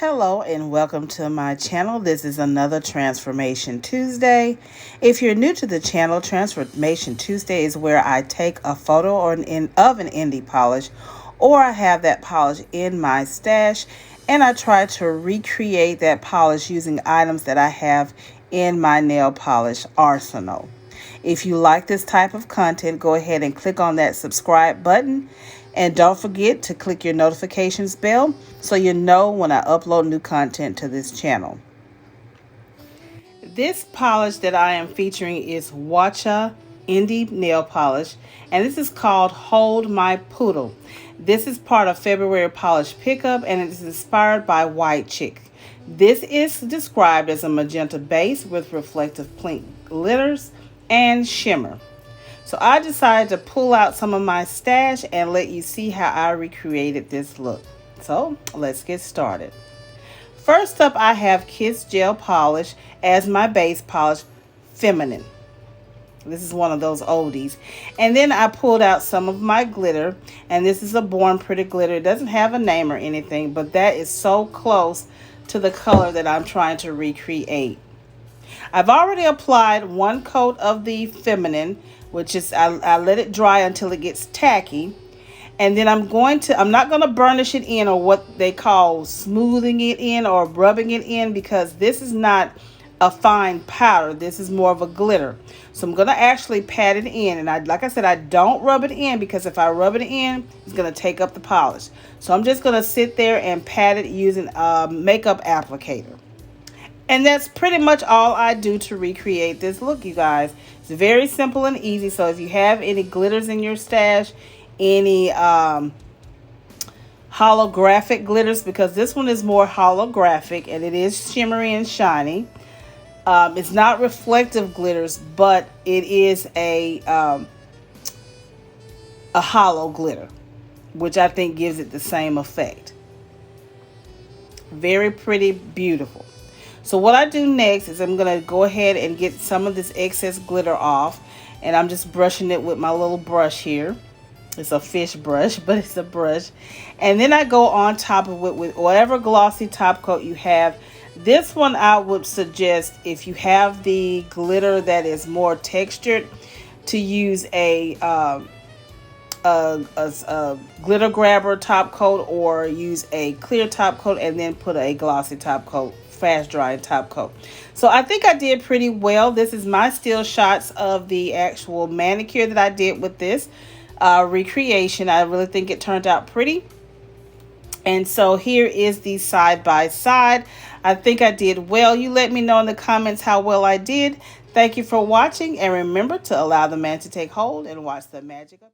Hello and welcome to my channel. This is another Transformation Tuesday. If you're new to the channel, Transformation Tuesday is where I take a photo of an indie polish, or I have that polish in my stash and I try to recreate that polish using items that I have in my nail polish arsenal. If you like this type of content, go ahead and click on that subscribe button. And don't forget to click your notifications bell so you know when I upload new content to this channel. This polish that I am featuring is Watcha Indie Nail Polish, and this is called Hold My Poodle. This is part of February Polish Pickup, and it is inspired by White Chick. This is described as a magenta base with reflective pink glitters and shimmer. So I decided to pull out some of my stash and let you see how I recreated this look. So let's get started. First up, I have Kiss Gel Polish as my base polish, Feminine. This is one of those oldies. And then I pulled out some of my glitter, and this is a Born Pretty glitter. It doesn't have a name or anything, but that is so close to the color that I'm trying to recreate. I've already applied one coat of the Feminine, which is I let it dry until it gets tacky, and then I'm not going to burnish it in, or what they call smoothing it in or rubbing it in, because this is not a fine powder. This is more of a glitter. So I'm going to actually pat it in, and like I said, I don't rub it in, because if I rub it in, it's going to take up the polish. So I'm just going to sit there and pat it using a makeup applicator. And that's pretty much all I do to recreate this look, you guys. It's very simple and easy. So if you have any glitters in your stash, any holographic glitters, because this one is more holographic and it is shimmery and shiny. It's not reflective glitters, but it is a hollow glitter, which I think gives it the same effect. Very pretty, beautiful. So what I do next is I'm going to go ahead and get some of this excess glitter off. And I'm just brushing it with my little brush here. It's a fish brush, but it's a brush. And then I go on top of it with whatever glossy top coat you have. This one I would suggest, if you have the glitter that is more textured, to use a glitter grabber top coat, or use a clear top coat and then put a glossy top coat, fast drying top coat. So I think I did pretty well. This is my still shots of the actual manicure that I did with this recreation. I really think it turned out pretty. And so here is the side by side. I think I did well. You let me know in the comments how well I did. Thank you for watching, and remember to allow the man to take hold and watch the magic of